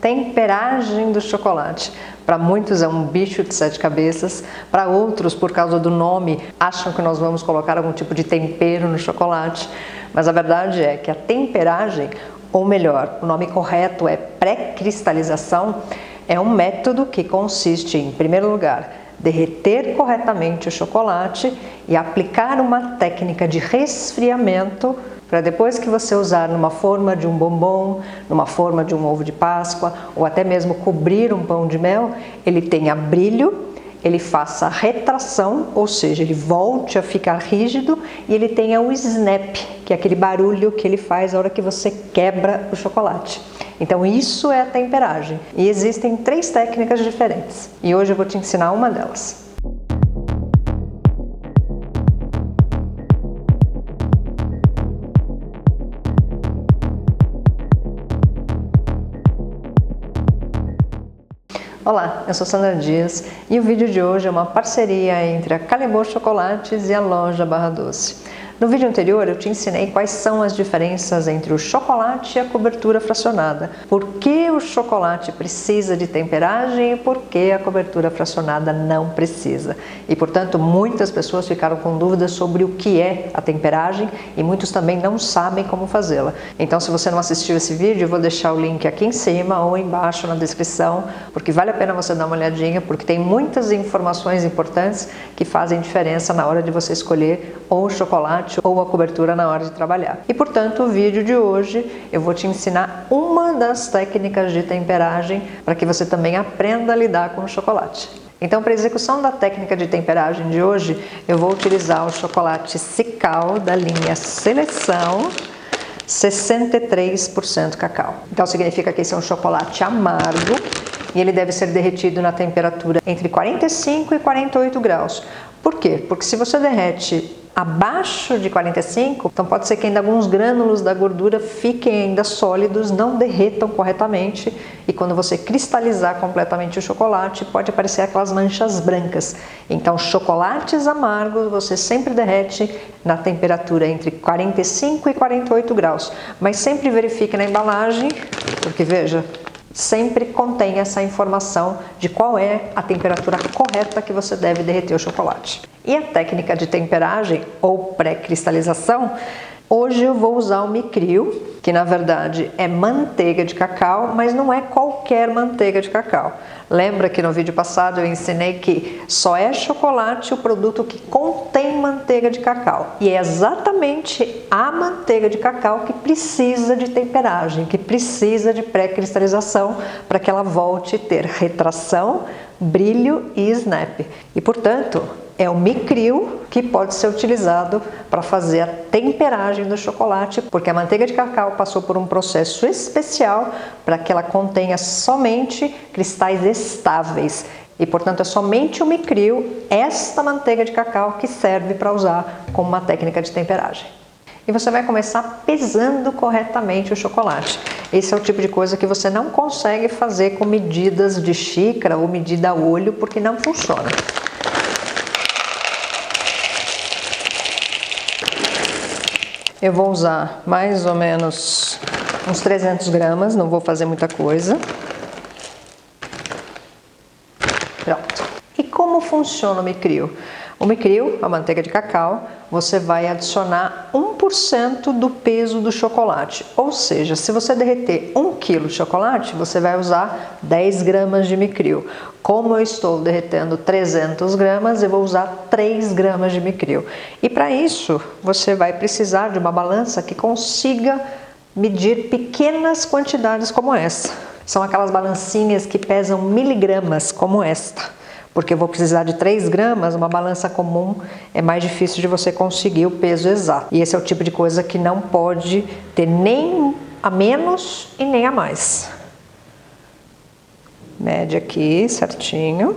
temperagem do chocolate. Para muitos é um bicho de 7 cabeças, para outros, por causa do nome, acham que nós vamos colocar algum tipo de tempero no chocolate, mas a verdade é que a temperagem, ou melhor, o nome correto é pré-cristalização, é um método que consiste em primeiro lugar, derreter corretamente o chocolate e aplicar uma técnica de resfriamento para depois que você usar numa forma de um bombom, numa forma de um ovo de Páscoa ou até mesmo cobrir um pão de mel, ele tenha brilho, ele faça retração, ou seja, ele volte a ficar rígido e ele tenha o snap, que é aquele barulho que ele faz na hora que você quebra o chocolate. Então isso é a temperagem e existem 3 técnicas diferentes e hoje eu vou te ensinar uma delas. Olá, eu sou Sandra Dias e o vídeo de hoje é uma parceria entre a Callebaut Chocolates e a loja Barra Doce. No vídeo anterior eu te ensinei quais são as diferenças entre o chocolate e a cobertura fracionada, por que o chocolate precisa de temperagem e por que a cobertura fracionada não precisa. E portanto muitas pessoas ficaram com dúvidas sobre o que é a temperagem e muitos também não sabem como fazê-la. Então se você não assistiu esse vídeo eu vou deixar o link aqui em cima ou embaixo na descrição, porque vale a pena você dar uma olhadinha, porque tem muitas informações importantes que fazem diferença na hora de você escolher ou o chocolate ou a cobertura na hora de trabalhar. E portanto o vídeo de hoje eu vou te ensinar uma das técnicas de temperagem para que você também aprenda a lidar com o chocolate. Então para a execução da técnica de temperagem de hoje eu vou utilizar o chocolate Cical da linha Seleção 63% cacau. Então significa que esse é um chocolate amargo e ele deve ser derretido na temperatura entre 45 e 48 graus. Por quê? Porque se você derrete abaixo de 45, então pode ser que ainda alguns grânulos da gordura fiquem ainda sólidos, não derretam corretamente e quando você cristalizar completamente o chocolate pode aparecer aquelas manchas brancas. Então chocolates amargos você sempre derrete na temperatura entre 45 e 48 graus, mas sempre verifique na embalagem, porque veja, sempre contém essa informação de qual é a temperatura correta que você deve derreter o chocolate. E a técnica de temperagem ou pré-cristalização, hoje eu vou usar o Micrio, que na verdade é manteiga de cacau, mas não é qualquer manteiga de cacau. Lembra que no vídeo passado eu ensinei que só é chocolate o produto que contém manteiga de cacau. E é exatamente a manteiga de cacau que precisa de temperagem, que precisa de pré-cristalização para que ela volte a ter retração, brilho e snap. E portanto, é o Micrio que pode ser utilizado para fazer a temperagem do chocolate, porque a manteiga de cacau passou por um processo especial para que ela contenha somente cristais estáveis. E portanto é somente o Micrio, esta manteiga de cacau, que serve para usar como uma técnica de temperagem. E você vai começar pesando corretamente o chocolate. Esse é o tipo de coisa que você não consegue fazer com medidas de xícara ou medida a olho, porque não funciona. Eu vou usar mais ou menos uns 300 gramas, não vou fazer muita coisa. Pronto. E como funciona o Micrio? O Micrio, a manteiga de cacau, você vai adicionar 1% do peso do chocolate. Ou seja, se você derreter 1 kg de chocolate, você vai usar 10 gramas de Micrio. Como eu estou derretendo 300 gramas, eu vou usar 3 gramas de Micrio. E para isso, você vai precisar de uma balança que consiga medir pequenas quantidades como essa. São aquelas balancinhas que pesam miligramas, como esta. Porque eu vou precisar de 3 gramas, uma balança comum é mais difícil de você conseguir o peso exato. E esse é o tipo de coisa que não pode ter nem a menos e nem a mais. Mede aqui certinho.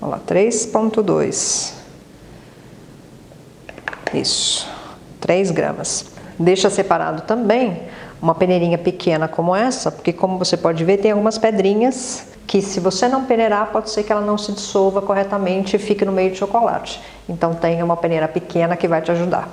Olha lá, 3,2. Isso, 3 gramas. Deixa separado também uma peneirinha pequena como essa, porque como você pode ver, tem algumas pedrinhas que se você não peneirar, pode ser que ela não se dissolva corretamente e fique no meio de chocolate. Então tenha uma peneira pequena que vai te ajudar.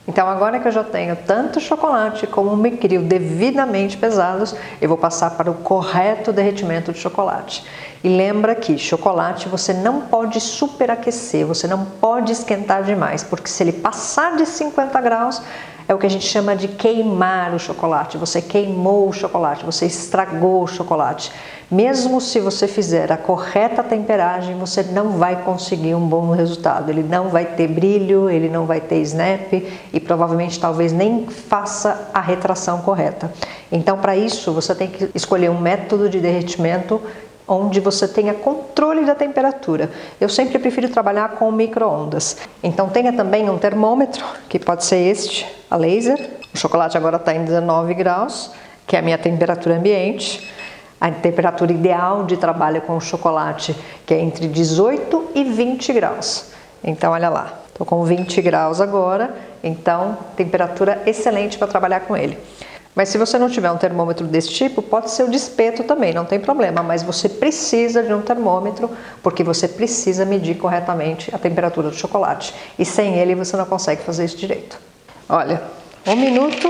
Então agora que eu já tenho tanto chocolate como micril devidamente pesados, eu vou passar para o correto derretimento de chocolate. E lembra que chocolate você não pode superaquecer, você não pode esquentar demais, porque se ele passar de 50 graus, é o que a gente chama de queimar o chocolate. Você queimou o chocolate, você estragou o chocolate. Mesmo se você fizer a correta temperagem, você não vai conseguir um bom resultado. Ele não vai ter brilho, ele não vai ter snap e provavelmente talvez nem faça a retração correta. Então, para isso, você tem que escolher um método de derretimento onde você tenha controle da temperatura. Eu sempre prefiro trabalhar com micro-ondas. Então tenha também um termômetro, que pode ser este, a laser. O chocolate agora está em 19 graus, que é a minha temperatura ambiente. A temperatura ideal de trabalho com o chocolate, que é entre 18 e 20 graus. Então olha lá, estou com 20 graus agora, então temperatura excelente para trabalhar com ele. Mas se você não tiver um termômetro desse tipo, pode ser o de espeto também, não tem problema. Mas você precisa de um termômetro, porque você precisa medir corretamente a temperatura do chocolate. E sem ele você não consegue fazer isso direito. Olha, 1 minuto,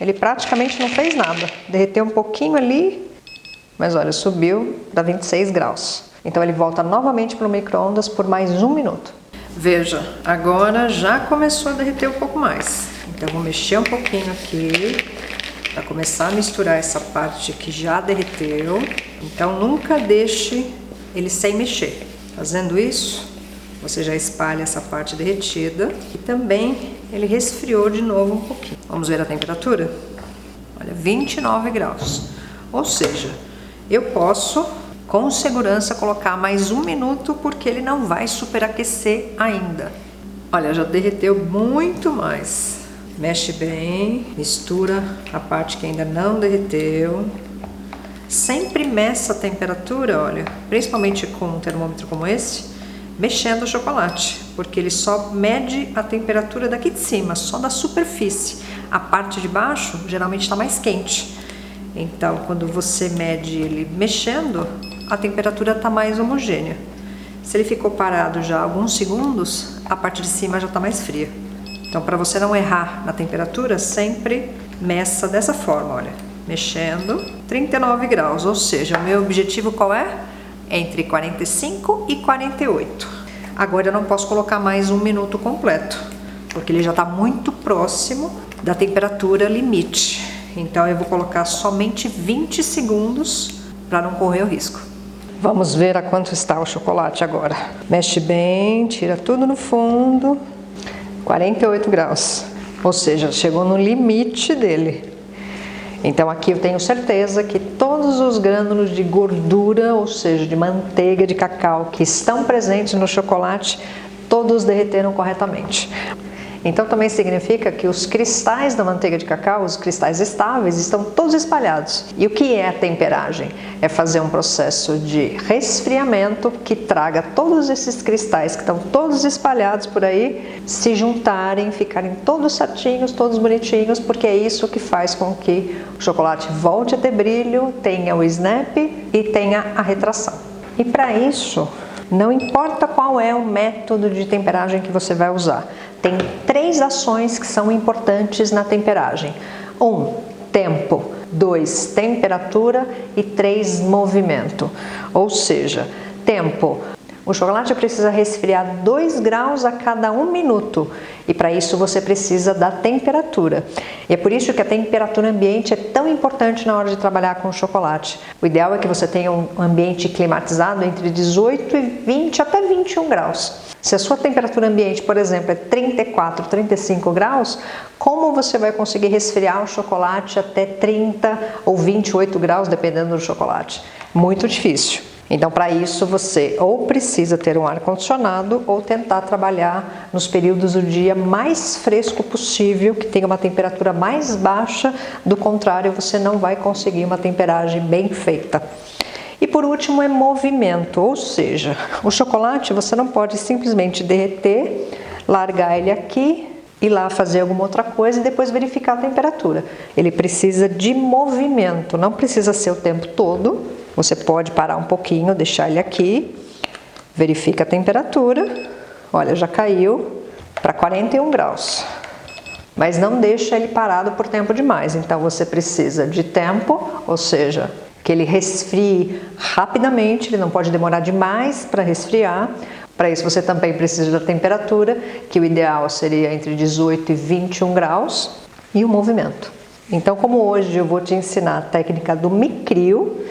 ele praticamente não fez nada. Derreteu um pouquinho ali, mas olha, subiu para 26 graus. Então ele volta novamente para o micro-ondas por mais 1 minuto. Veja, agora já começou a derreter um pouco mais. Então vou mexer um pouquinho aqui para começar a misturar essa parte que já derreteu. Então nunca deixe ele sem mexer. Fazendo isso, você já espalha essa parte derretida e também ele resfriou de novo um pouquinho. Vamos ver a temperatura? Olha, 29 graus. Ou seja, eu posso com segurança colocar mais 1 minuto porque ele não vai superaquecer ainda. Olha, já derreteu muito mais. Mexe bem, mistura a parte que ainda não derreteu. Sempre meça a temperatura, olha, principalmente com um termômetro como esse, mexendo o chocolate, porque ele só mede a temperatura daqui de cima, só da superfície. A parte de baixo geralmente está mais quente. Então, quando você mede ele mexendo, a temperatura está mais homogênea. Se ele ficou parado já alguns segundos, a parte de cima já está mais fria. Então, para você não errar na temperatura, sempre meça dessa forma, olha, mexendo, 39 graus, ou seja, o meu objetivo qual é? Entre 45 e 48. Agora eu não posso colocar mais 1 minuto completo, porque ele já está muito próximo da temperatura limite. Então eu vou colocar somente 20 segundos para não correr o risco. Vamos ver a quanto está o chocolate agora. Mexe bem, tira tudo no fundo. 48 graus, ou seja, chegou no limite dele. Então aqui eu tenho certeza que todos os grânulos de gordura, ou seja, de manteiga de cacau que estão presentes no chocolate, todos derreteram corretamente. Então também significa que os cristais da manteiga de cacau, os cristais estáveis, estão todos espalhados. E o que é a temperagem? É fazer um processo de resfriamento que traga todos esses cristais que estão todos espalhados por aí, se juntarem, ficarem todos certinhos, todos bonitinhos, porque é isso que faz com que o chocolate volte a ter brilho, tenha o snap e tenha a retração. E para isso, não importa qual é o método de temperagem que você vai usar, tem 3 ações que são importantes na temperagem. 1, tempo. 2, temperatura. E 3, movimento. Ou seja, tempo. O chocolate precisa resfriar 2 graus a cada 1 minuto. E para isso você precisa da temperatura. E é por isso que a temperatura ambiente é tão importante na hora de trabalhar com o chocolate. O ideal é que você tenha um ambiente climatizado entre 18 e 20 até 21 graus. Se a sua temperatura ambiente, por exemplo, é 34, 35 graus, como você vai conseguir resfriar o chocolate até 30 ou 28 graus, dependendo do chocolate? Muito difícil. Então, para isso, você ou precisa ter um ar-condicionado ou tentar trabalhar nos períodos do dia mais fresco possível, que tenha uma temperatura mais baixa, do contrário, você não vai conseguir uma temperagem bem feita. E por último é movimento, ou seja, o chocolate você não pode simplesmente derreter, largar ele aqui, ir lá fazer alguma outra coisa e depois verificar a temperatura. Ele precisa de movimento, não precisa ser o tempo todo. Você pode parar um pouquinho, deixar ele aqui, verifica a temperatura, olha, já caiu para 41 graus. mas não deixa ele parado por tempo demais. Então você precisa de tempo, ou seja, que ele resfrie rapidamente, ele não pode demorar demais para resfriar. Para isso você também precisa da temperatura, que o ideal seria entre 18 e 21 graus, e o movimento. Então, como hoje eu vou te ensinar a técnica do Micrio,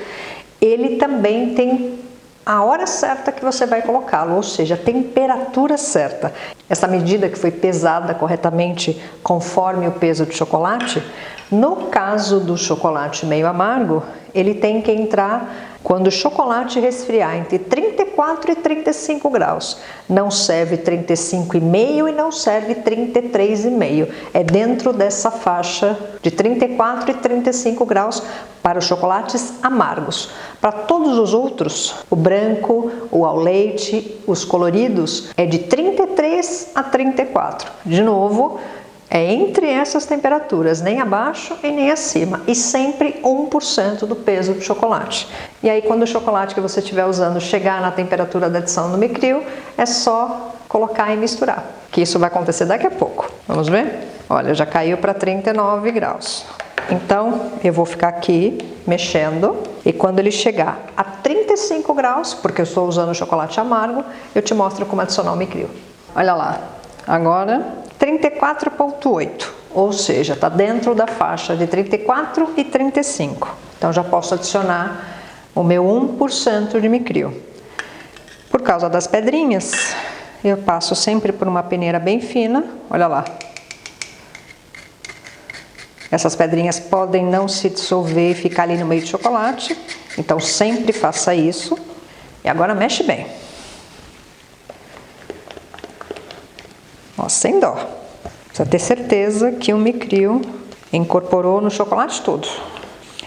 ele também tem a hora certa que você vai colocá-lo, ou seja, a temperatura certa. Essa medida que foi pesada corretamente conforme o peso do chocolate, no caso do chocolate meio amargo, ele tem que entrar quando o chocolate resfriar entre 34 e 35 graus. Não serve 35,5 e não serve 33,5. É dentro dessa faixa de 34 e 35 graus para os chocolates amargos. Para todos os outros, o branco, o ao leite, os coloridos, é de 33 a 34. De novo, é entre essas temperaturas, nem abaixo e nem acima, e sempre 1% do peso do chocolate. E aí quando o chocolate que você estiver usando chegar na temperatura da adição do Micrio, é só colocar e misturar, que isso vai acontecer daqui a pouco. Vamos ver? Olha, já caiu para 39 graus. Então, eu vou ficar aqui mexendo, e quando ele chegar a 35 graus, porque eu estou usando chocolate amargo, eu te mostro como adicionar o Micrio. Olha lá, agora 34,8, ou seja, está dentro da faixa de 34 e 35. Então já posso adicionar o meu 1% de Micrio. Por causa das pedrinhas, eu passo sempre por uma peneira bem fina, olha lá. Essas pedrinhas podem não se dissolver e ficar ali no meio do chocolate, então sempre faça isso. E agora mexe bem. Ó, sem dó. Precisa ter certeza que o Micrio incorporou no chocolate todo.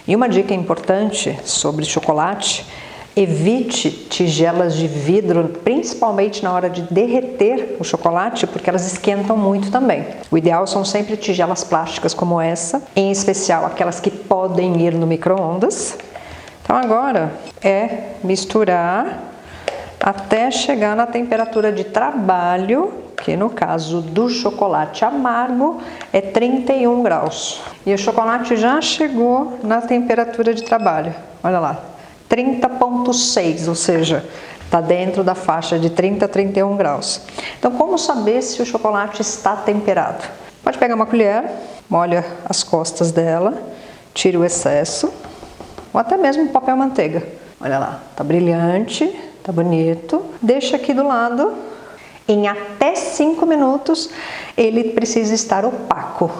E uma dica importante sobre chocolate: evite tigelas de vidro, principalmente na hora de derreter o chocolate, porque elas esquentam muito também. O ideal são sempre tigelas plásticas como essa, em especial aquelas que podem ir no micro-ondas. Então agora é misturar até chegar na temperatura de trabalho, que no caso do chocolate amargo é 31 graus. E o chocolate já chegou na temperatura de trabalho, olha lá, 30,6, ou seja, está dentro da faixa de 30 a 31 graus. Então, como saber se o chocolate está temperado? Pode pegar uma colher, molha as costas dela, tira o excesso, ou até mesmo papel manteiga. Olha lá, tá brilhante, tá bonito. Deixa aqui do lado. Em até 5 minutos, ele precisa estar opaco.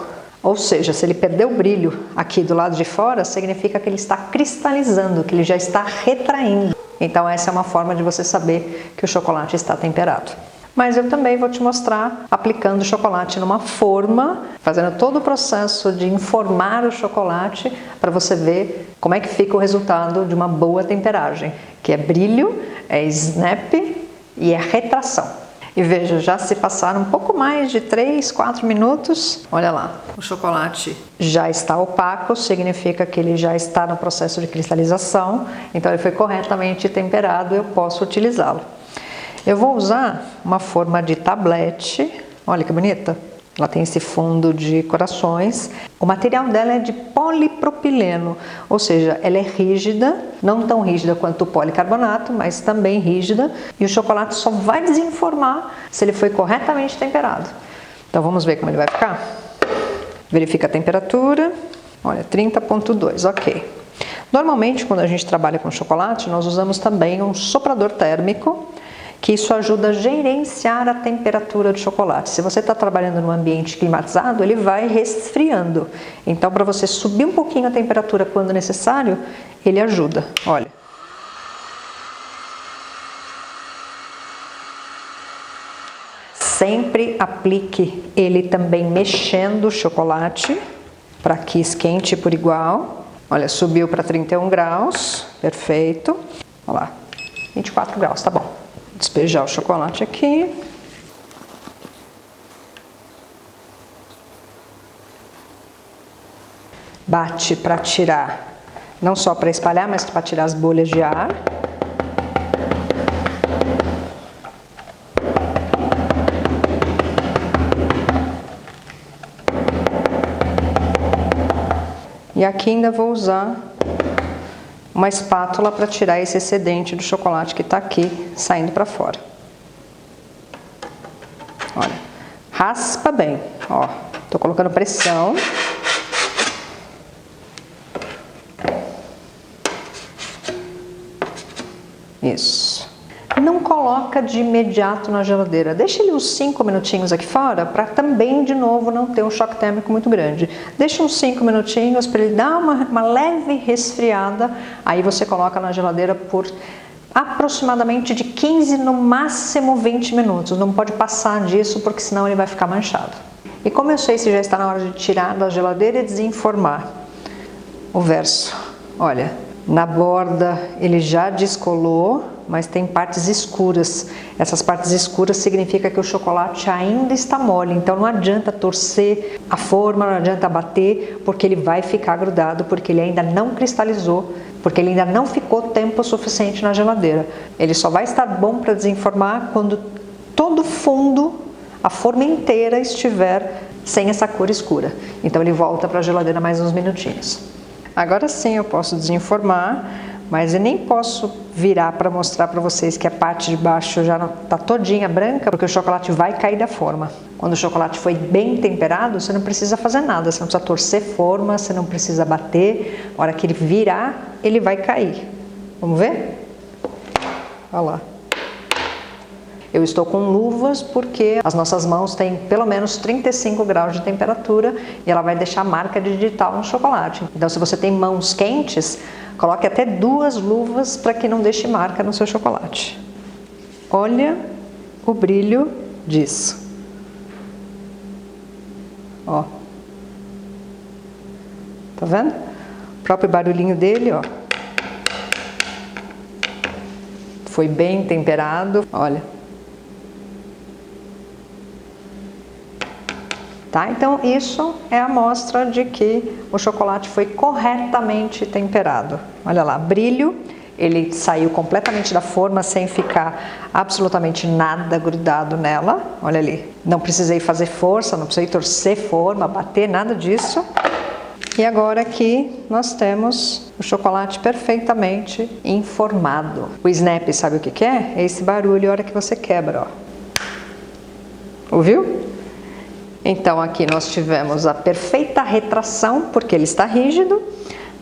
Ou seja, se ele perder o brilho aqui do lado de fora, significa que ele está cristalizando, que ele já está retraindo. Então essa é uma forma de você saber que o chocolate está temperado. Mas eu também vou te mostrar aplicando o chocolate numa forma, fazendo todo o processo de informar o chocolate para você ver como é que fica o resultado de uma boa temperagem, que é brilho, é snap e é retração. E veja, já se passaram um pouco mais de 3, 4 minutos. Olha lá, o chocolate já está opaco, significa que ele já está no processo de cristalização. Então ele foi corretamente temperado, eu posso utilizá-lo. Eu vou usar uma forma de tablete, olha que bonita. Ela tem esse fundo de corações. O material dela é de polipropileno, ou seja, ela é rígida, não tão rígida quanto o policarbonato, mas também rígida. E o chocolate só vai desinformar se ele foi corretamente temperado. Então vamos ver como ele vai ficar? Verifica a temperatura. Olha, 30,2, ok. Normalmente, quando a gente trabalha com chocolate, nós usamos também um soprador térmico, que isso ajuda a gerenciar a temperatura do chocolate. Se você está trabalhando num ambiente climatizado, ele vai resfriando. Então, para você subir um pouquinho a temperatura quando necessário, ele ajuda. Olha. Sempre aplique ele também mexendo o chocolate, para que esquente por igual. Olha, subiu para 31 graus, perfeito. Olha lá, 24 graus, tá bom. Despejar o chocolate aqui. Bate para tirar, não só para espalhar, mas para tirar as bolhas de ar. E aqui ainda vou usar uma espátula para tirar esse excedente do chocolate que está aqui saindo para fora. Olha, raspa bem, ó. Tô colocando pressão. Isso. Não coloca de imediato na geladeira. Deixa ele uns 5 minutinhos aqui fora para também, de novo, não ter um choque térmico muito grande. Deixa uns 5 minutinhos para ele dar uma leve resfriada. Aí você coloca na geladeira por aproximadamente de 15, no máximo 20 minutos. Não pode passar disso porque senão ele vai ficar manchado. E como eu sei se já está na hora de tirar da geladeira e desenformar o verso? Olha, na borda ele já descolou, mas tem partes escuras. Essas partes escuras significa que o chocolate ainda está mole, então não adianta torcer a forma, não adianta bater, porque ele vai ficar grudado, porque ele ainda não cristalizou, porque ele ainda não ficou tempo suficiente na geladeira. Ele só vai estar bom para desenformar quando todo o fundo, a forma inteira estiver sem essa cor escura. Então ele volta para a geladeira mais uns minutinhos. Agora sim eu posso desenformar, mas eu nem posso virar para mostrar para vocês que a parte de baixo já está todinha branca, porque o chocolate vai cair da forma. Quando o chocolate foi bem temperado, você não precisa fazer nada, você não precisa torcer forma, você não precisa bater. A hora que ele virar, ele vai cair. Vamos ver? Olha lá. Eu estou com luvas porque as nossas mãos têm pelo menos 35 graus de temperatura e ela vai deixar marca digital no chocolate. Então, se você tem mãos quentes, coloque até 2 luvas para que não deixe marca no seu chocolate. Olha o brilho disso. Ó. Tá vendo? O próprio barulhinho dele, ó. Foi bem temperado. Olha. Tá? Então, isso é a amostra de que o chocolate foi corretamente temperado. Olha lá, brilho, ele saiu completamente da forma sem ficar absolutamente nada grudado nela. Olha ali, não precisei fazer força, não precisei torcer forma, bater, nada disso. E agora aqui nós temos o chocolate perfeitamente informado. O snap, sabe o que é? É esse barulho a hora que você quebra, ó. Ouviu? Então aqui nós tivemos a perfeita retração, porque ele está rígido,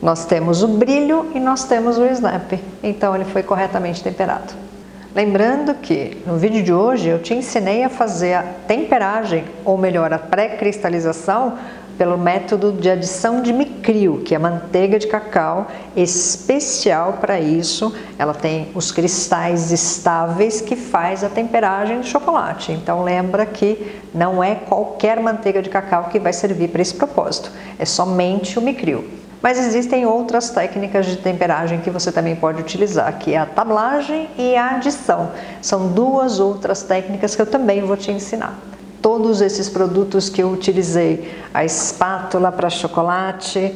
nós temos o brilho e nós temos o snap, então ele foi corretamente temperado. Lembrando que no vídeo de hoje eu te ensinei a fazer a temperagem, ou melhor, a pré-cristalização, pelo método de adição de Micrio, que é manteiga de cacau especial para isso. Ela tem os cristais estáveis que faz a temperagem do chocolate. Então lembra que não é qualquer manteiga de cacau que vai servir para esse propósito, é somente o Micrio. Mas existem outras técnicas de temperagem que você também pode utilizar, que é a tablagem e a adição. São 2 outras técnicas que eu também vou te ensinar. Todos esses produtos que eu utilizei, a espátula para chocolate,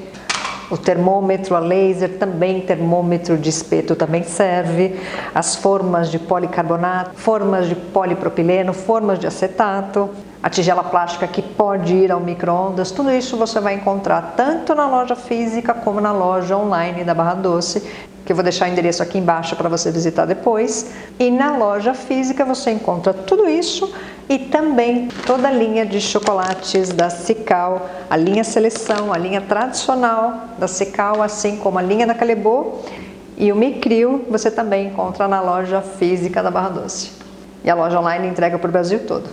o termômetro a laser, também termômetro de espeto também serve, as formas de policarbonato, formas de polipropileno, formas de acetato, a tigela plástica que pode ir ao micro-ondas, tudo isso você vai encontrar tanto na loja física como na loja online da Barra Doce, que eu vou deixar o endereço aqui embaixo para você visitar depois. E na loja física você encontra tudo isso e também toda a linha de chocolates da Cical, a linha Seleção, a linha tradicional da Cical, assim como a linha da Calebo, e o Micrio você também encontra na loja física da Barra Doce. E a loja online entrega para o Brasil todo.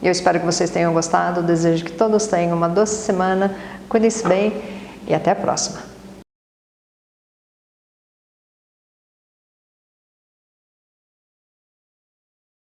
E eu espero que vocês tenham gostado, desejo que todos tenham uma doce semana, cuidem-se bem e até a próxima.